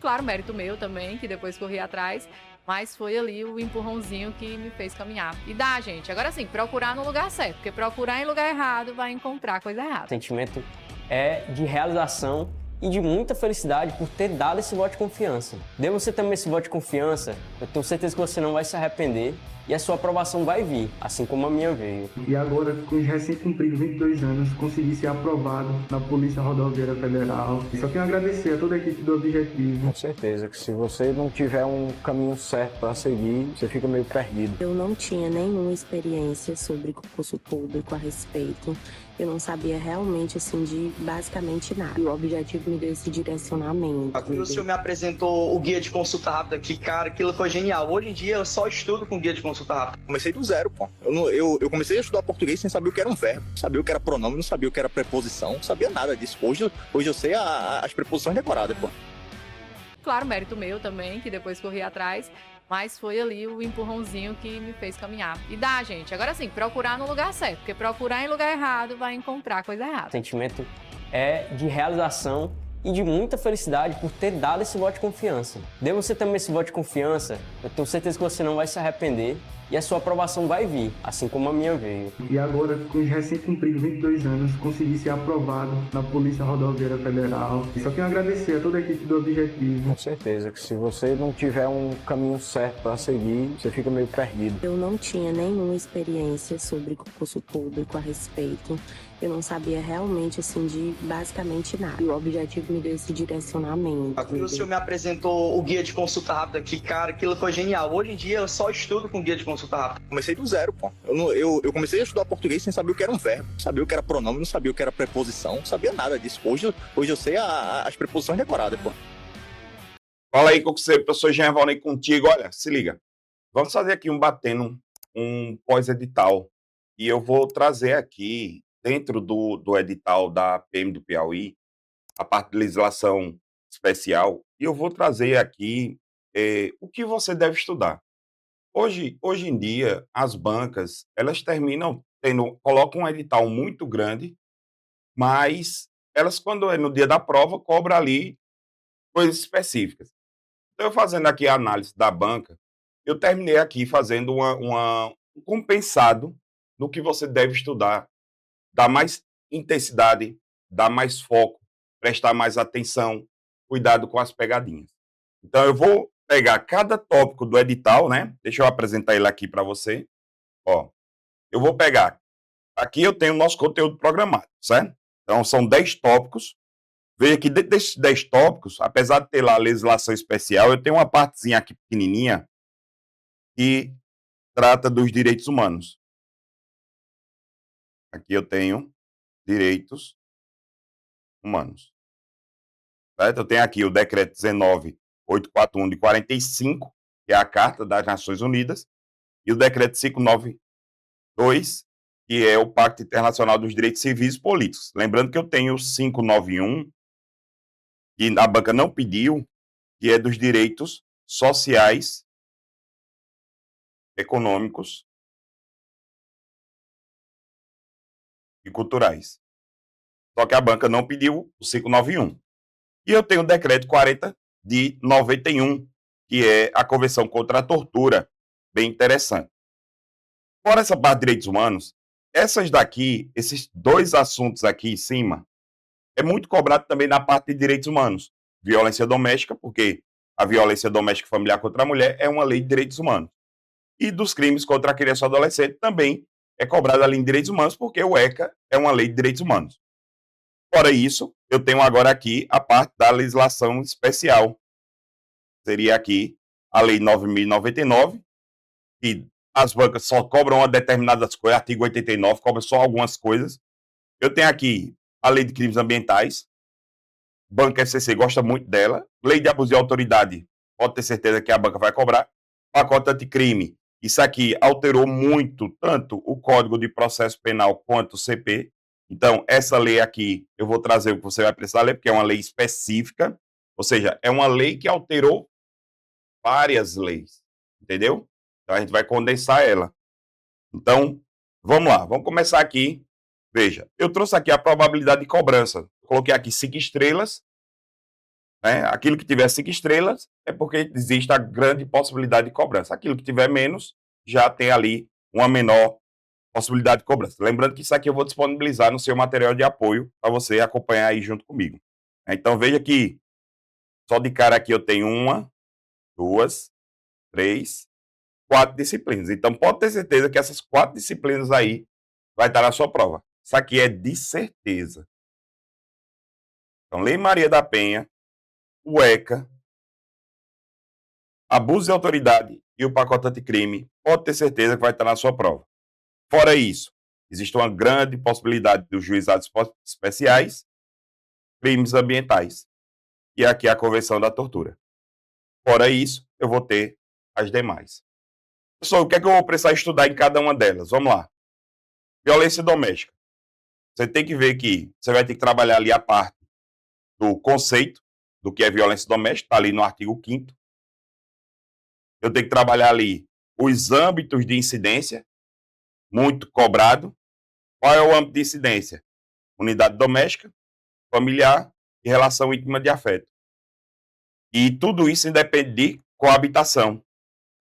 Claro, mérito meu também, que depois corri atrás, mas foi ali o empurrãozinho que me fez caminhar. E dá, gente. Agora sim, procurar no lugar certo, porque procurar em lugar errado vai encontrar coisa O errada. sentimento é de realização e de muita felicidade por ter dado esse voto de confiança. Dê você também esse voto de confiança, eu tenho certeza que você não vai se arrepender e a sua aprovação vai vir, assim como a minha veio. E agora, com os recém-cumpridos 22 anos, consegui ser aprovado na Polícia Rodoviária Federal. Só tenho a agradecer a toda a equipe do Objetivo. Com certeza que se você não tiver um caminho certo para seguir, você fica meio perdido. Eu não tinha nenhuma experiência sobre concurso público a respeito. Eu não sabia realmente, assim, de basicamente nada. E o Objetivo me deu esse direcionamento. O senhor me apresentou o guia de consulta rápida, que, cara, aquilo foi genial. Hoje em dia eu só estudo com guia de consulta rápida. Comecei do zero, pô. Eu comecei a estudar português sem saber o que era um verbo, não sabia o que era pronome, não sabia o que era preposição, não sabia nada disso. Hoje eu sei as preposições decoradas, pô. Claro, mérito meu também, que depois corri atrás, mas foi ali o empurrãozinho que me fez caminhar. E dá, gente. Agora sim, procurar no lugar certo, porque procurar em lugar errado vai encontrar coisa errada. O sentimento é de realização e de muita felicidade por ter dado esse voto de confiança. Dê você também esse voto de confiança, eu tenho certeza que você não vai se arrepender e a sua aprovação vai vir, assim como a minha veio. E agora, com os recém-cumpridos 22 anos, consegui ser aprovado na Polícia Rodoviária Federal. Só tenho a agradecer a toda a equipe do Objetivo. Com certeza que se você não tiver um caminho certo para seguir, você fica meio perdido. Eu não tinha nenhuma experiência sobre concurso público a respeito. Eu não sabia realmente, assim, de basicamente nada. E o Objetivo me deu esse direcionamento. O senhor me apresentou o guia de consulta rápida, que, cara, aquilo foi genial. Hoje em dia eu só estudo com guia de consulta rápida. Comecei do zero, pô. Eu comecei a estudar português sem saber o que era um verbo, não sabia o que era pronome, não sabia o que era preposição, não sabia nada disso. Hoje eu sei as preposições decoradas, pô. Fala aí, concurseiro, professor Jean Valnei contigo. Olha, se liga. Vamos fazer aqui um pós-edital. E eu vou trazer aqui, dentro do edital da PM do Piauí, a parte de legislação especial, e eu vou trazer aqui o que você deve estudar. Hoje em dia, as bancas, elas terminam colocam um edital muito grande, mas elas, quando é no dia da prova, cobram ali coisas específicas. Então, eu fazendo aqui a análise da banca, eu terminei aqui fazendo um compensado no que você deve estudar, dar mais intensidade, dar mais foco, prestar mais atenção, cuidado com as pegadinhas. Então, eu vou pegar cada tópico do edital, né? Deixa eu apresentar ele aqui para você. Ó, eu vou pegar. Aqui eu tenho o nosso conteúdo programado, certo? Então, são 10 tópicos. Veja que dentro desses 10 tópicos, apesar de ter lá a legislação especial, eu tenho uma partezinha aqui pequenininha que trata dos direitos humanos. Aqui eu tenho direitos humanos. Certo? Eu tenho aqui o decreto 19.841 de 45, que é a Carta das Nações Unidas, e o decreto 592, que é o Pacto Internacional dos Direitos Civis e Políticos. Lembrando que eu tenho o 591, que a banca não pediu, que é dos direitos sociais, econômicos e culturais. Só que a banca não pediu o 591. E eu tenho o decreto 40 de 91, que é a Convenção contra a Tortura, bem interessante. Fora essa parte de direitos humanos, esses dois assuntos aqui em cima, é muito cobrado também na parte de direitos humanos. Violência doméstica, porque a violência doméstica e familiar contra a mulher é uma lei de direitos humanos. E dos crimes contra a criança e adolescente também é cobrado ali em direitos humanos, porque o ECA é uma lei de direitos humanos. Fora isso, eu tenho agora aqui a parte da legislação especial. Seria aqui a Lei 9.099, que as bancas só cobram uma determinadas coisas, artigo 89, cobra só algumas coisas. Eu tenho aqui a Lei de Crimes Ambientais, Banca FCC gosta muito dela. Lei de Abuso de Autoridade, pode ter certeza que a banca vai cobrar. Pacote anticrime, isso aqui alterou muito, tanto o Código de Processo Penal quanto o CP. Então, essa lei aqui, eu vou trazer o que você vai precisar ler, porque é uma lei específica, ou seja, é uma lei que alterou várias leis, entendeu? Então, a gente vai condensar ela. Então, vamos lá, vamos começar aqui. Veja, eu trouxe aqui a probabilidade de cobrança. Coloquei aqui 5 estrelas, né? Aquilo que tiver 5 estrelas é porque existe a grande possibilidade de cobrança. Aquilo que tiver menos, já tem ali uma menor possibilidade de cobrança. Lembrando que isso aqui eu vou disponibilizar no seu material de apoio para você acompanhar aí junto comigo. Então veja que só de cara aqui eu tenho 1, 2, 3, 4 disciplinas. Então pode ter certeza que essas 4 disciplinas aí vai estar na sua prova. Isso aqui é de certeza. Então, Lei Maria da Penha, o ECA, abuso de autoridade e o pacote anticrime, pode ter certeza que vai estar na sua prova. Fora isso, existe uma grande possibilidade dos juizados especiais, crimes ambientais, e aqui a Convenção da Tortura. Fora isso, eu vou ter as demais. Pessoal, o que é que eu vou precisar estudar em cada uma delas? Vamos lá. Violência doméstica. Você tem que ver que você vai ter que trabalhar ali a parte do conceito do que é violência doméstica, está ali no artigo 5º. Eu tenho que trabalhar ali os âmbitos de incidência, muito cobrado. Qual é o âmbito de incidência? Unidade doméstica, familiar e relação íntima de afeto. E tudo isso independe de coabitação.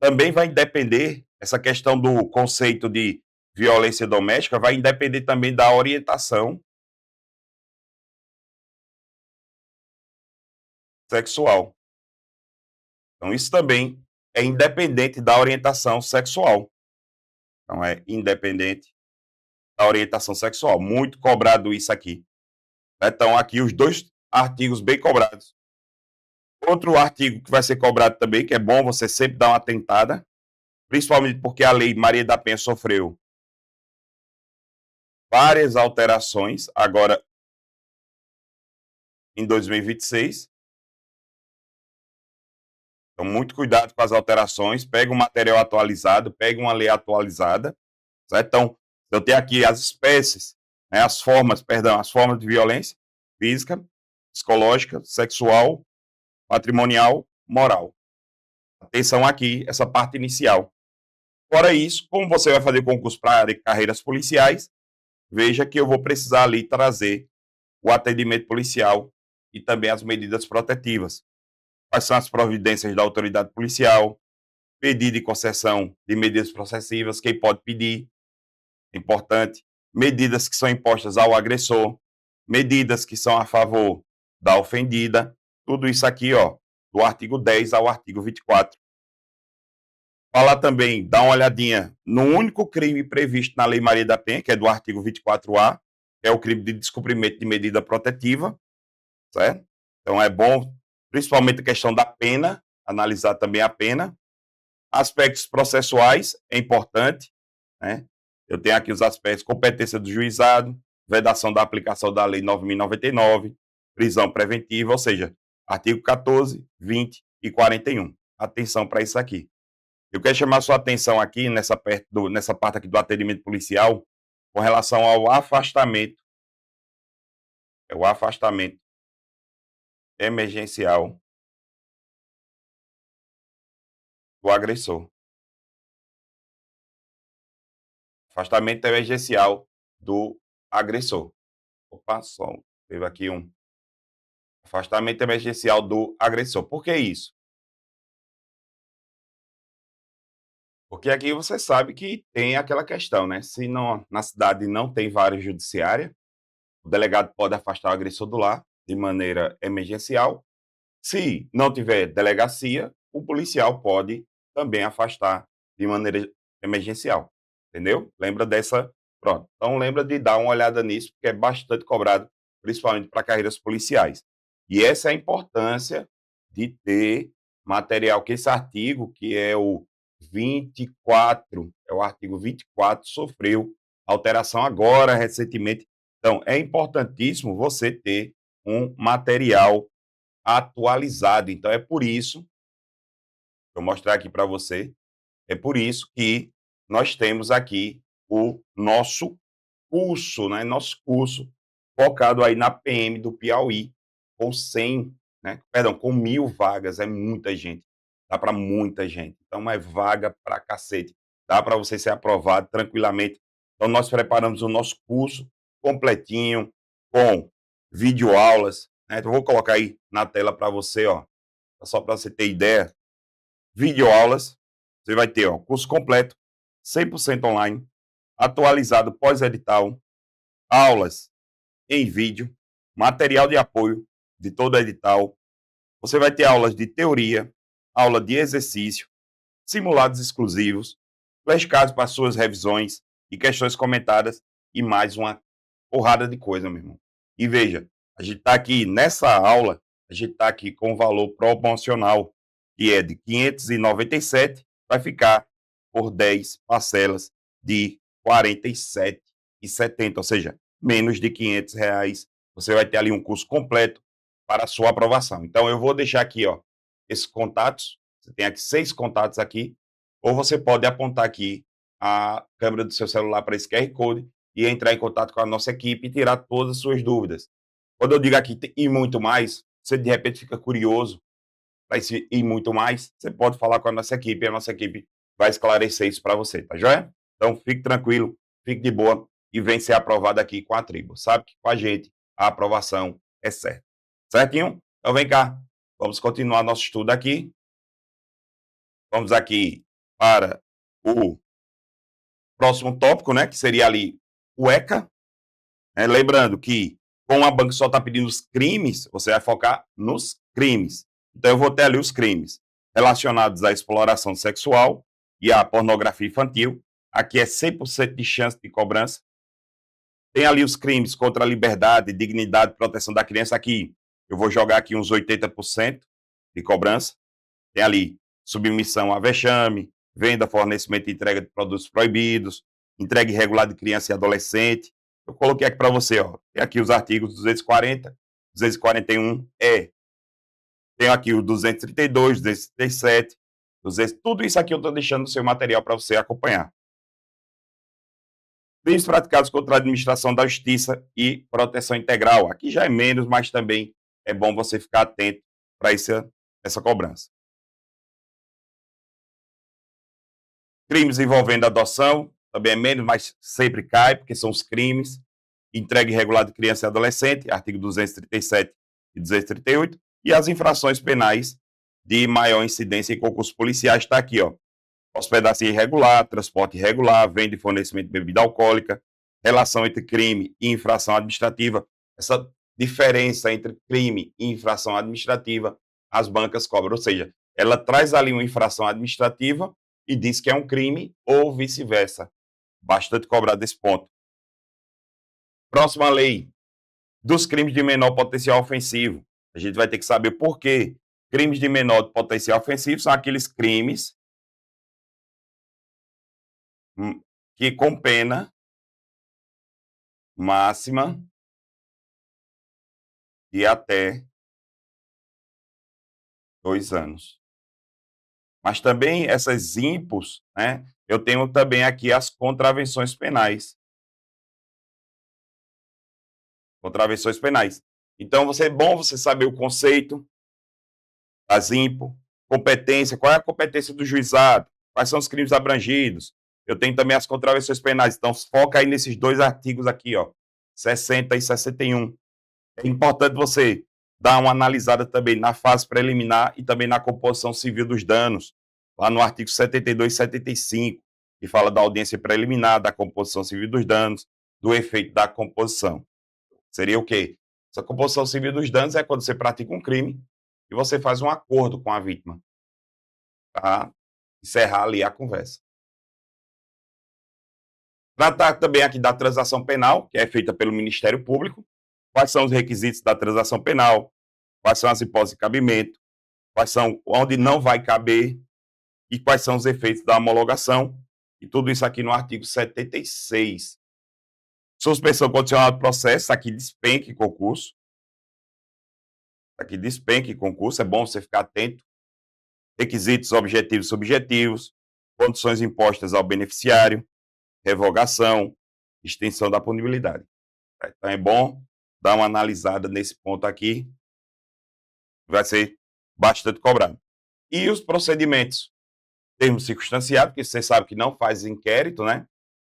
Também vai depender, essa questão do conceito de violência doméstica, vai depender também da orientação sexual. Então, isso também é independente da orientação sexual. Então, é independente da orientação sexual. Muito cobrado isso aqui. Então, aqui os 2 artigos bem cobrados. Outro artigo que vai ser cobrado também, que é bom você sempre dar uma tentada, principalmente porque a Lei Maria da Penha sofreu várias alterações, agora em 2026. Então, muito cuidado com as alterações, pega um material atualizado, pega uma lei atualizada, certo? Então, eu tenho aqui as espécies, né, as formas de violência física, psicológica, sexual, patrimonial, moral. Atenção aqui, essa parte inicial. Fora isso, como você vai fazer concurso para carreiras policiais, veja que eu vou precisar ali trazer o atendimento policial e também as medidas protetivas. Quais são as providências da autoridade policial, pedido de concessão de medidas processivas, quem pode pedir, importante, medidas que são impostas ao agressor, medidas que são a favor da ofendida, tudo isso aqui, ó, do artigo 10 ao artigo 24. Falar também, dar uma olhadinha no único crime previsto na Lei Maria da Penha, que é do artigo 24A, que é o crime de descumprimento de medida protetiva, certo? Então é bom, principalmente a questão da pena, analisar também a pena. Aspectos processuais, é importante, né? Eu tenho aqui os aspectos: competência do juizado, vedação da aplicação da Lei 9.099, prisão preventiva, ou seja, artigo 14, 20 e 41. Atenção para isso aqui. Eu quero chamar sua atenção aqui nessa parte aqui do atendimento policial com relação ao afastamento. É o afastamento emergencial do agressor. Afastamento emergencial do agressor. Opa, só teve aqui um afastamento emergencial do agressor. Por que isso? Porque aqui você sabe que tem aquela questão, né? Se não, na cidade não tem vara judiciária, o delegado pode afastar o agressor do lar de maneira emergencial. Se não tiver delegacia, o policial pode também afastar de maneira emergencial. Entendeu? Lembra dessa. Pronto. Então lembra de dar uma olhada nisso, porque é bastante cobrado, principalmente para carreiras policiais. E essa é a importância de ter material, que esse artigo, que é o 24, é o artigo 24, sofreu alteração agora, recentemente. Então, é importantíssimo você ter um material atualizado. Então, é por isso, vou mostrar aqui para você, é por isso que nós temos aqui o nosso curso, né? Nosso curso focado aí na PM do Piauí, com 100, né? Perdão, com 1.000 vagas, é muita gente. Dá para muita gente. Então, é vaga para cacete. Dá para você ser aprovado tranquilamente. Então, nós preparamos o nosso curso completinho, com videoaulas, né? Então, eu vou colocar aí na tela para você, ó, só para você ter ideia. Videoaulas, você vai ter, ó, curso completo, 100% online, atualizado pós-edital, aulas em vídeo, material de apoio de todo edital. Você vai ter aulas de teoria, aula de exercício, simulados exclusivos, flashcards para suas revisões e questões comentadas e mais uma porrada de coisa, meu irmão. E veja, a gente está aqui nessa aula, a gente está aqui com o valor promocional, que é de 597, vai ficar por 10 parcelas de R$ 47,70, ou seja, menos de R$ 500. Você vai ter ali um curso completo para a sua aprovação. Então, eu vou deixar aqui, ó, esses contatos. Você tem aqui 6 contatos aqui, ou você pode apontar aqui a câmera do seu celular para esse QR Code e entrar em contato com a nossa equipe e tirar todas as suas dúvidas. Quando eu digo aqui e muito mais, você de repente fica curioso para esse e muito mais, você pode falar com a nossa equipe e a nossa equipe vai esclarecer isso para você, tá joia? Então, fique tranquilo, fique de boa e vem ser aprovado aqui com a tribo. Sabe que com a gente a aprovação é certa. Certinho? Então, vem cá. Vamos continuar nosso estudo aqui. Vamos aqui para o próximo tópico, né? Que seria ali o ECA. Lembrando que, como a banca só está pedindo os crimes, você vai focar nos crimes. Então, eu vou ter ali os crimes relacionados à exploração sexual e à pornografia infantil. Aqui é 100% de chance de cobrança. Tem ali os crimes contra a liberdade, dignidade e proteção da criança. Aqui, eu vou jogar aqui uns 80% de cobrança. Tem ali submissão a vexame, venda, fornecimento e entrega de produtos proibidos, entrega irregular de criança e adolescente. Eu coloquei aqui para você, ó. Tem aqui os artigos 240, 241, Tenho aqui o 232, 237, 200, tudo isso aqui eu estou deixando no seu material para você acompanhar. Crimes praticados contra a administração da justiça e proteção integral. Aqui já é menos, mas também é bom você ficar atento para essa cobrança. Crimes envolvendo adoção, também é menos, mas sempre cai, porque são os crimes. Entrega irregular de criança e adolescente, artigo 237 e 238. E as infrações penais de maior incidência em concursos policiais, está aqui, ó. Hospedagem irregular, transporte irregular, venda e fornecimento de bebida alcoólica, relação entre crime e infração administrativa. Essa diferença entre crime e infração administrativa, as bancas cobram. Ou seja, ela traz ali uma infração administrativa e diz que é um crime ou vice-versa. Bastante cobrado esse ponto. Próxima lei, dos crimes de menor potencial ofensivo. A gente vai ter que saber por quê. Crimes de menor potencial ofensivo são aqueles crimes que com pena máxima de até 2 anos. Mas também essas impos, né? Eu tenho também aqui as contravenções penais. Contravenções penais. Então, é bom você saber o conceito das impo, competência, qual é a competência do juizado, quais são os crimes abrangidos. Eu tenho também as contravenções penais. Então, foca aí nesses 2 artigos aqui, ó, 60 e 61. É importante você dar uma analisada também na fase preliminar e também na composição civil dos danos, lá no artigo 72 e 75, que fala da audiência preliminar, da composição civil dos danos, do efeito da composição. Seria o quê? Essa composição civil dos danos é quando você pratica um crime e você faz um acordo com a vítima para encerrar ali a conversa. Tratar também aqui da transação penal, que é feita pelo Ministério Público. Quais são os requisitos da transação penal? Quais são as hipóteses de cabimento? Quais são onde não vai caber? E quais são os efeitos da homologação? E tudo isso aqui no artigo 76. Suspensão condicional do processo, aqui despenque concurso. Aqui despenque concurso, é bom você ficar atento. Requisitos objetivos e subjetivos, condições impostas ao beneficiário, revogação, extensão da punibilidade. Então é bom dar uma analisada nesse ponto aqui. Vai ser bastante cobrado. E os procedimentos? Termo circunstanciado, porque você sabe que não faz inquérito, né?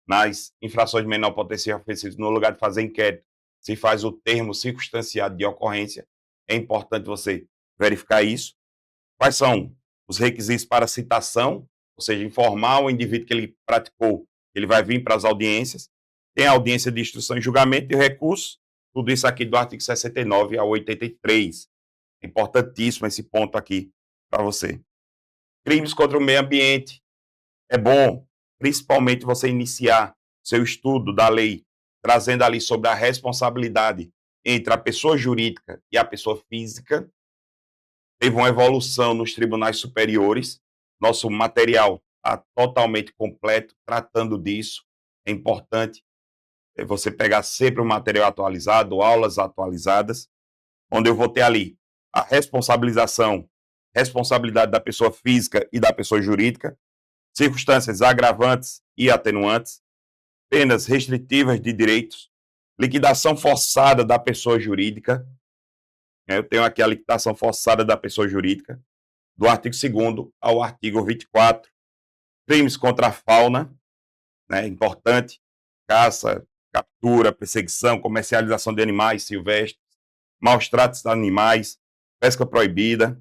Nas infrações de menor potencial ofensivo, no lugar de fazer inquérito, se faz o termo circunstanciado de ocorrência. é importante você verificar isso. Quais são os requisitos para citação, ou seja, informar o indivíduo que ele praticou, ele vai vir para as audiências. Tem a audiência de instrução e julgamento e recurso, tudo isso aqui do artigo 69 ao 83. É importantíssimo esse ponto aqui para você. Crimes contra o meio ambiente. É bom, principalmente, você iniciar seu estudo da lei, trazendo ali sobre a responsabilidade entre a pessoa jurídica e a pessoa física. Teve uma evolução nos tribunais superiores. Nosso material está totalmente completo tratando disso. É importante você pegar sempre o material atualizado, aulas atualizadas, onde eu vou ter ali a responsabilidade da pessoa física e da pessoa jurídica, circunstâncias agravantes e atenuantes, penas restritivas de direitos, liquidação forçada da pessoa jurídica. Eu tenho aqui a liquidação forçada da pessoa jurídica, do artigo 2º ao artigo 24. Crimes contra a fauna, importante, caça, captura, perseguição, comercialização de animais silvestres, maus tratos de animais, pesca proibida.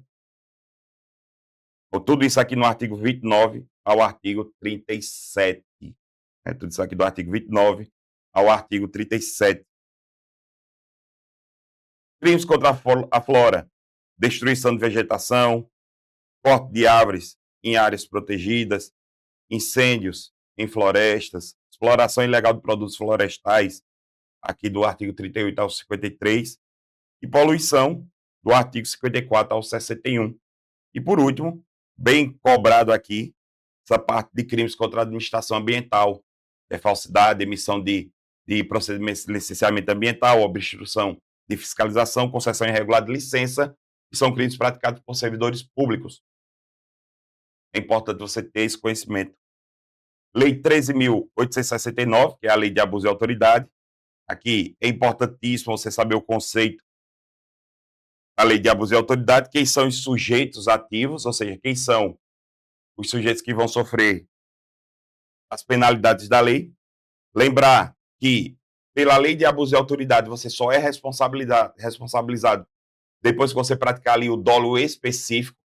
Tudo isso aqui no artigo 29 ao artigo 37. Tudo isso aqui do artigo 29 ao artigo 37. Crimes contra a flora, destruição de vegetação, corte de árvores em áreas protegidas, incêndios em florestas, exploração ilegal de produtos florestais, aqui do artigo 38 ao 53, e poluição, do artigo 54 ao 61. E, por último, bem cobrado aqui, essa parte de crimes contra a administração ambiental, falsidade, emissão de procedimentos de licenciamento ambiental, obstrução de fiscalização, concessão irregular de licença, que são crimes praticados por servidores públicos. É importante você ter esse conhecimento. Lei 13.869, que é a Lei de Abuso de Autoridade. Aqui é importantíssimo você saber o conceito da Lei de Abuso de Autoridade, quem são os sujeitos ativos, ou seja, quem são os sujeitos que vão sofrer as penalidades da lei. Lembrar que, pela Lei de Abuso de Autoridade, você só é responsabilizado depois que você praticar ali o dolo específico.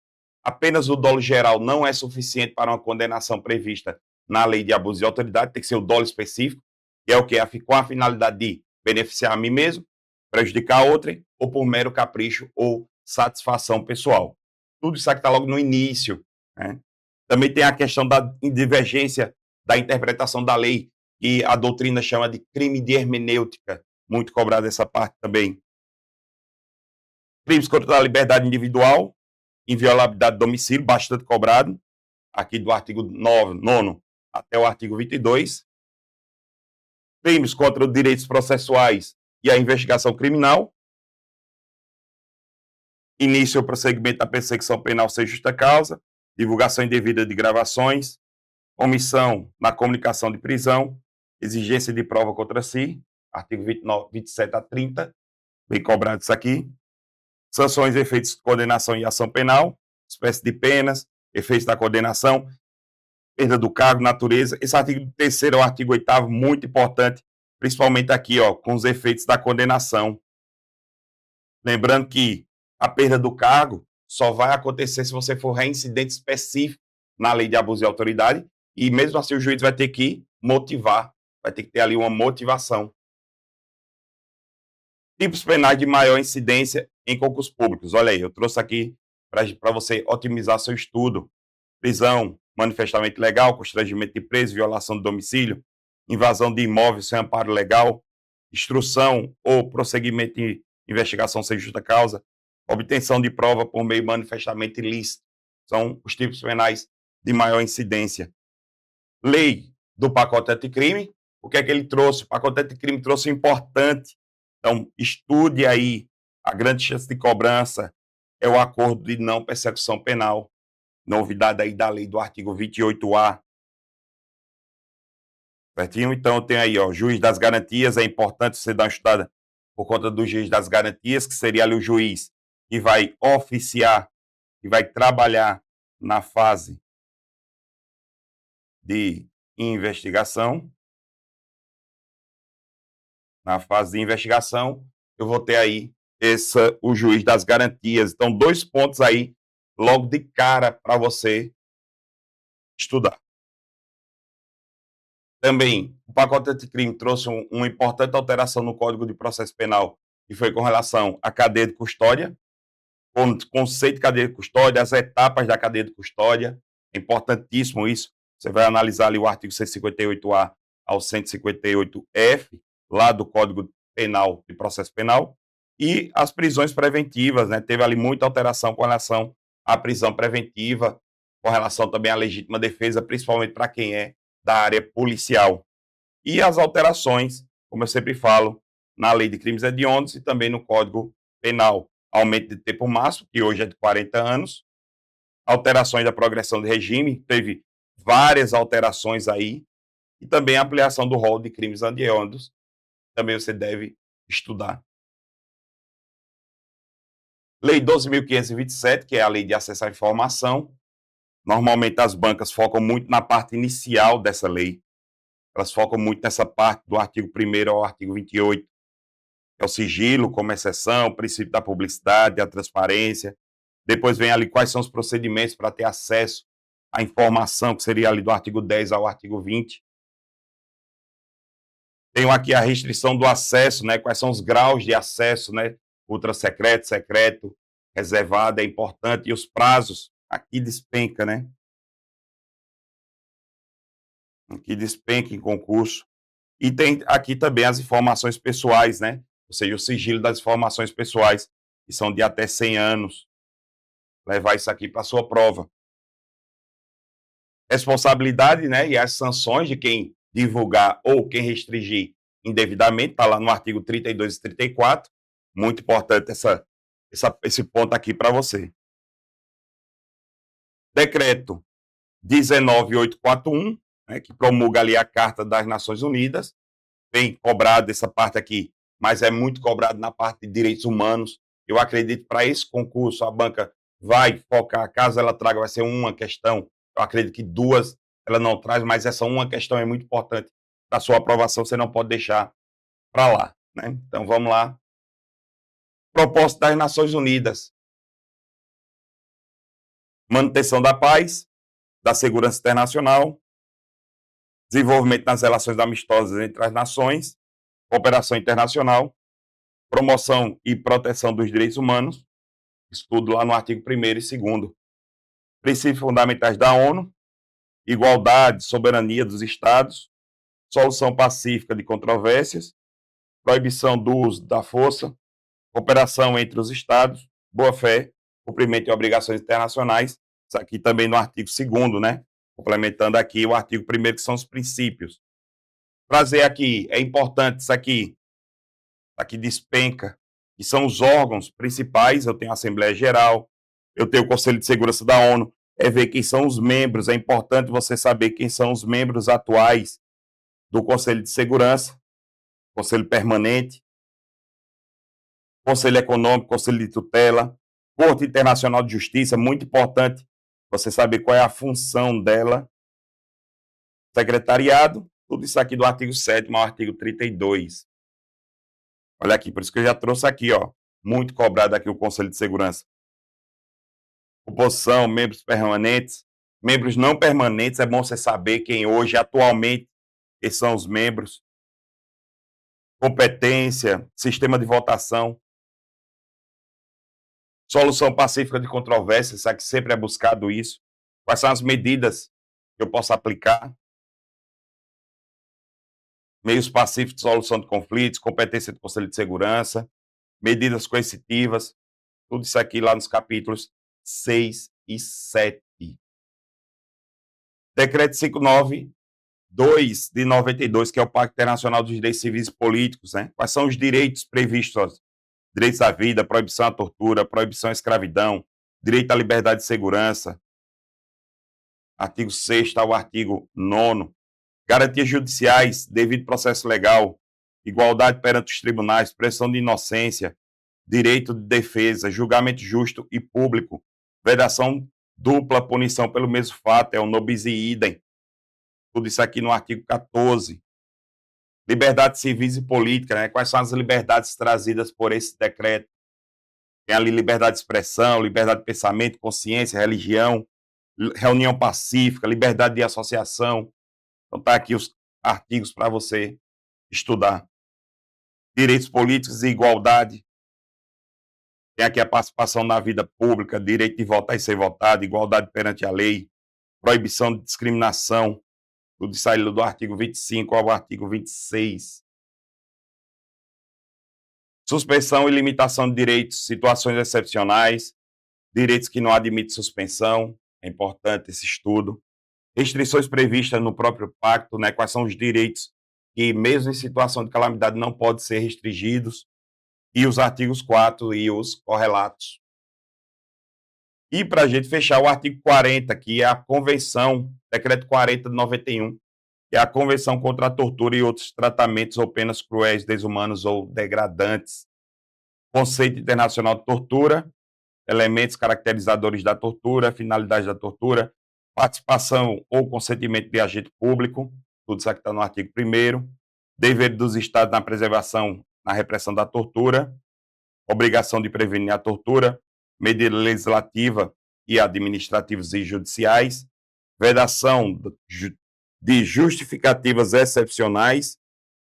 Apenas o dolo geral não é suficiente para uma condenação prevista na Lei de Abuso de Autoridade, tem que ser o dolo específico, que é o quê? Com a finalidade de beneficiar a mim mesmo, prejudicar a outrem, ou por mero capricho ou satisfação pessoal. Tudo isso aqui está logo no início. Também tem a questão da divergência da interpretação da lei, que a doutrina chama de crime de hermenêutica, muito cobrada essa parte também. Crimes contra a liberdade individual, inviolabilidade de domicílio, bastante cobrado, aqui do artigo 9 até o artigo 22. Crimes contra os direitos processuais e a investigação criminal. Início ou prosseguimento da perseguição penal sem justa causa, divulgação indevida de gravações, omissão na comunicação de prisão, exigência de prova contra si, artigo 27 a 30, bem cobrado isso aqui. Sanções, efeitos de condenação e ação penal, espécie de penas, efeitos da condenação, perda do cargo, natureza. Esse artigo 3º é o artigo 8º, muito importante, principalmente aqui, com os efeitos da condenação. Lembrando que a perda do cargo só vai acontecer se você for reincidente específico na Lei de Abuso de Autoridade, e mesmo assim o juiz vai ter que motivar, vai ter que ter ali uma motivação. Tipos penais de maior incidência em concursos públicos. Olha aí, eu trouxe aqui para você otimizar seu estudo. Prisão, manifestamente ilegal, constrangimento de preso, violação do domicílio, invasão de imóvel sem amparo legal, instrução ou prosseguimento de investigação sem justa causa, obtenção de prova por meio manifestamente ilícito. São os tipos penais de maior incidência. Lei do pacote anticrime. O que é que ele trouxe? O pacote anticrime trouxe o importante. Então, estude aí. A grande chance de cobrança é o acordo de não persecução penal. Novidade aí da lei do artigo 28A. Certinho? Então, tem aí, juiz das garantias. É importante você dar uma estudada por conta do juiz das garantias, que seria ali o juiz que vai oficiar, que vai trabalhar na fase de investigação. Na fase de investigação, eu vou ter aí o juiz das garantias. Então, 2 pontos aí, logo de cara, para você estudar. Também, o pacote anticrime trouxe uma importante alteração no Código de Processo Penal, que foi com relação à cadeia de custódia, com o conceito de cadeia de custódia, as etapas da cadeia de custódia. É importantíssimo isso. Você vai analisar ali o artigo 158A ao 158F, lá do Código Penal de Processo Penal, e as prisões preventivas, né? Teve ali muita alteração com relação à prisão preventiva, com relação também à legítima defesa, principalmente para quem é da área policial. E as alterações, como eu sempre falo, na Lei de Crimes Hediondos e também no Código Penal. Aumento de tempo máximo, que hoje é de 40 anos. Alterações da progressão de regime, teve várias alterações aí. E também a ampliação do rol de crimes hediondos, também você deve estudar. Lei 12.527, que é a Lei de Acesso à Informação. Normalmente as bancas focam muito na parte inicial dessa lei. Elas focam muito nessa parte do artigo 1º ao artigo 28, que é o sigilo como exceção, o princípio da publicidade, a transparência. Depois vem ali quais são os procedimentos para ter acesso à informação, que seria ali do artigo 10 ao artigo 20. Tenho aqui a restrição do acesso, né? Quais são os graus de acesso, né? Ultra secreto, secreto, reservado, é importante. E os prazos, aqui despenca, né? Aqui despenca em concurso. E tem aqui também as informações pessoais, né? Ou seja, o sigilo das informações pessoais, que são de até 100 anos. Levar isso aqui para a sua prova. Responsabilidade, né? E as sanções de quem divulgar ou quem restringir indevidamente, está lá no artigo 32 e 34. Muito importante esse ponto aqui para você. Decreto 19841, né, que promulga ali a Carta das Nações Unidas. Bem cobrado essa parte aqui, mas é muito cobrado na parte de direitos humanos. Eu acredito que para esse concurso a banca vai focar, caso ela traga, vai ser uma questão. Eu acredito que 2 ela não traz, mas essa uma questão é muito importante para a sua aprovação, você não pode deixar para lá, né? Então vamos lá. Propósito das Nações Unidas: manutenção da paz, da segurança internacional, desenvolvimento nas relações amistosas entre as nações, cooperação internacional, promoção e proteção dos direitos humanos, isso tudo lá no artigo 1º e 2º. Princípios fundamentais da ONU: igualdade, soberania dos Estados, solução pacífica de controvérsias, proibição do uso da força, cooperação entre os Estados, boa-fé, cumprimento de obrigações internacionais. Isso aqui também no artigo 2º, né? Complementando aqui o artigo 1º, que são os princípios. Trazer aqui, é importante isso aqui despenca, que são os órgãos principais. Eu tenho a Assembleia Geral, eu tenho o Conselho de Segurança da ONU, é ver quem são os membros. É importante você saber quem são os membros atuais do Conselho de Segurança, Conselho Permanente, Conselho Econômico, Conselho de Tutela, Corte Internacional de Justiça. Muito importante você saber qual é a função dela. Secretariado, tudo isso aqui do artigo 7º ao artigo 32. Olha aqui, por isso que eu já trouxe aqui, ó, muito cobrado aqui o Conselho de Segurança. Composição, membros permanentes, membros não permanentes, é bom você saber quem hoje, atualmente, quem são os membros. Competência, sistema de votação. Solução pacífica de controvérsias, sabe que sempre é buscado isso. Quais são as medidas que eu posso aplicar? Meios pacíficos de solução de conflitos, competência do Conselho de Segurança, medidas coercitivas, tudo isso aqui lá nos capítulos 6 e 7. Decreto 592 de 92, que é o Pacto Internacional dos Direitos Civis e Políticos, né? Quais são os direitos previstos? Direitos à vida, proibição à tortura, proibição à escravidão, direito à liberdade e segurança. Artigo 6º ao artigo 9º. Garantias judiciais, devido processo legal, igualdade perante os tribunais, presunção de inocência, direito de defesa, julgamento justo e público, vedação dupla, punição pelo mesmo fato, é o nobis idem. Tudo isso aqui no artigo 14. Liberdades civis e política, né? Quais são as liberdades trazidas por esse decreto? Tem ali liberdade de expressão, liberdade de pensamento, consciência, religião, reunião pacífica, liberdade de associação. Então tá aqui os artigos para você estudar. Direitos políticos e igualdade. Tem aqui a participação na vida pública, direito de votar e ser votado, igualdade perante a lei, proibição de discriminação, tudo isso aí do artigo 25 ao artigo 26. Suspensão e limitação de direitos, situações excepcionais, direitos que não admitem suspensão, é importante esse estudo. Restrições previstas no próprio pacto, né, quais são os direitos que, mesmo em situação de calamidade, não podem ser restringidos, e os artigos 4 e os correlatos. E para a gente fechar, o artigo 40, que é a Convenção, Decreto 40 de 91, que é a Convenção contra a Tortura e outros tratamentos ou penas cruéis, desumanos ou degradantes. Conceito internacional de tortura, elementos caracterizadores da tortura, finalidade da tortura, participação ou consentimento de agente público, tudo isso aqui está no artigo 1º, dever dos Estados na preservação, na repressão da tortura, obrigação de prevenir a tortura, medida legislativa e administrativos e judiciais, vedação de justificativas excepcionais,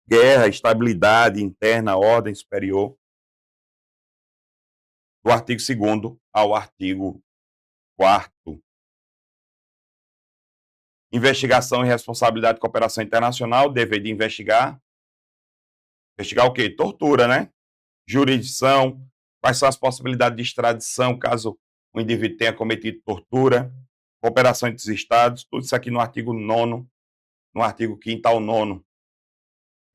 guerra, estabilidade interna, ordem superior, do artigo 2º ao artigo 4º. Investigação e responsabilidade de cooperação internacional, dever de investigar. Investigar o quê? Tortura, né? Jurisdição, quais são as possibilidades de extradição caso o indivíduo tenha cometido tortura, cooperação entre os Estados, tudo isso aqui no artigo 9º, no artigo 5º ao 9º.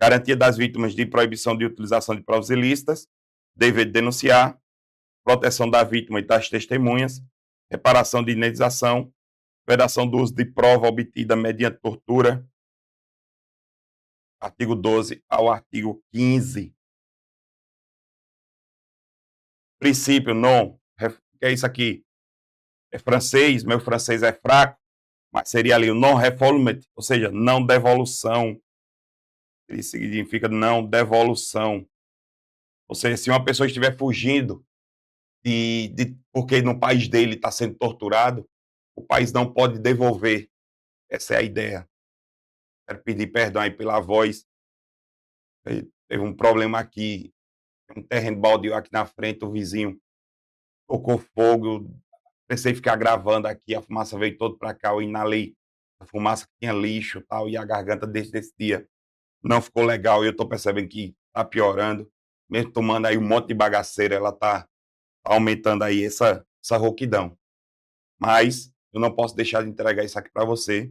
Garantia das vítimas de proibição de utilização de provas ilícitas, dever de denunciar, proteção da vítima e das testemunhas, reparação de indenização, vedação do uso de prova obtida mediante tortura, artigo 12 ao artigo 15. Princípio não, que é isso aqui? É francês, meu francês é fraco, mas seria ali o non-refoulement, ou seja, não devolução. Isso significa não devolução. Ou seja, se uma pessoa estiver fugindo porque no país dele está sendo torturado, o país não pode devolver. Essa é a ideia. Quero pedir perdão aí pela voz. Teve um problema aqui, um terreno baldio aqui na frente, o vizinho tocou fogo, eu pensei em ficar gravando aqui, a fumaça veio toda para cá, eu inalei a fumaça que tinha lixo e tal, e a garganta desde esse dia não ficou legal, e eu estou percebendo que está piorando, mesmo tomando aí um monte de bagaceira, ela está aumentando aí essa rouquidão. Mas eu não posso deixar de entregar isso aqui para você.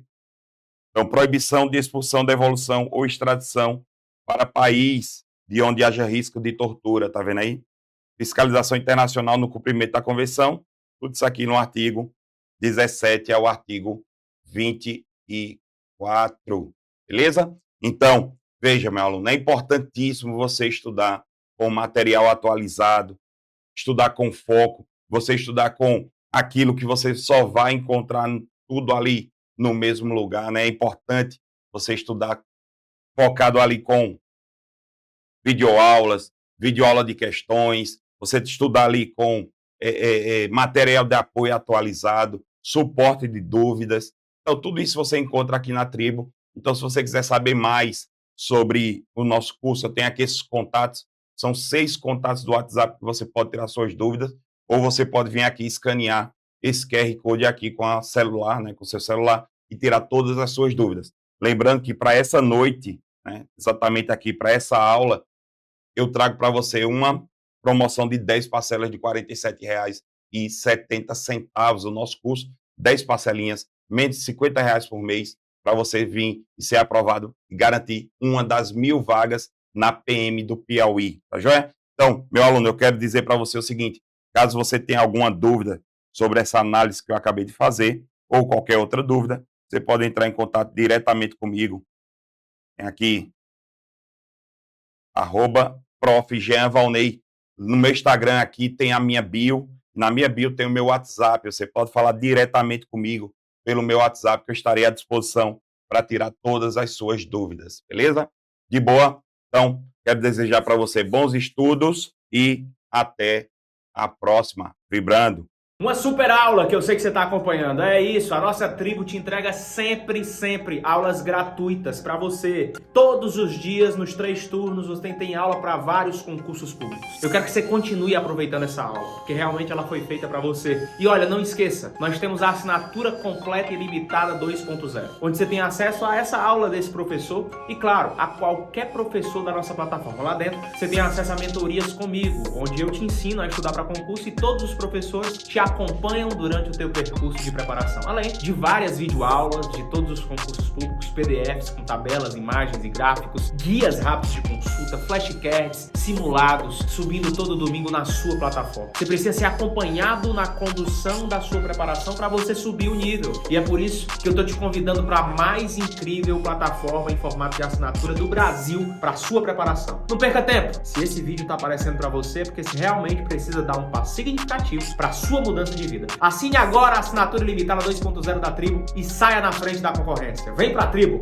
Então, proibição de expulsão, devolução ou extradição para país de onde haja risco de tortura, tá vendo aí? Fiscalização internacional no cumprimento da convenção, tudo isso aqui no artigo 17 ao artigo 24, beleza? Então, veja, meu aluno, é importantíssimo você estudar com material atualizado, estudar com foco, você estudar com aquilo que você só vai encontrar tudo ali no mesmo lugar, né? É importante você estudar focado ali com videoaulas, videoaula de questões, você estudar ali com material de apoio atualizado, suporte de dúvidas. Então, tudo isso você encontra aqui na Tribo. Então, se você quiser saber mais sobre o nosso curso, eu tenho aqui esses contatos. São 6 contatos do WhatsApp que você pode tirar suas dúvidas, ou você pode vir aqui escanear esse QR Code aqui com a celular, né, com o seu celular, e tirar todas as suas dúvidas. Lembrando que para essa noite, né, exatamente aqui para essa aula, eu trago para você uma promoção de 10 parcelas de R$ 47,70 o nosso curso, 10 parcelinhas, menos de R$ 50 por mês, para você vir e ser aprovado e garantir uma das 1.000 vagas na PM do Piauí, tá joia? Então, meu aluno, eu quero dizer para você o seguinte, caso você tenha alguma dúvida sobre essa análise que eu acabei de fazer, ou qualquer outra dúvida, você pode entrar em contato diretamente comigo. Tem aqui, @Prof. Jean Valnei. No meu Instagram aqui tem a minha bio, na minha bio tem o meu WhatsApp, você pode falar diretamente comigo pelo meu WhatsApp, que eu estarei à disposição para tirar todas as suas dúvidas, beleza? De boa? Então, quero desejar para você bons estudos e até a próxima, vibrando. Uma super aula que eu sei que você está acompanhando. É isso, a nossa tribo te entrega sempre aulas gratuitas para você. Todos os dias, nos 3 turnos, você tem aula para vários concursos públicos. Eu quero que você continue aproveitando essa aula, porque realmente ela foi feita para você. E olha, não esqueça, nós temos a assinatura completa e limitada 2.0, onde você tem acesso a essa aula desse professor e, claro, a qualquer professor da nossa plataforma. Lá dentro, você tem acesso a mentorias comigo, onde eu te ensino a estudar para concurso e todos os professores te acompanham durante o teu percurso de preparação, além de várias videoaulas de todos os concursos públicos, PDFs com tabelas, imagens e gráficos, guias rápidos de consulta, flashcards, simulados, subindo todo domingo na sua plataforma. Você precisa ser acompanhado na condução da sua preparação para você subir o nível. E é por isso que eu estou te convidando para a mais incrível plataforma em formato de assinatura do Brasil para sua preparação. Não perca tempo! Se esse vídeo está aparecendo para você, é porque você realmente precisa dar um passo significativo para a sua mudança de vida. Assine agora a assinatura ilimitada 2.0 da Tribo e saia na frente da concorrência. Vem pra Tribo!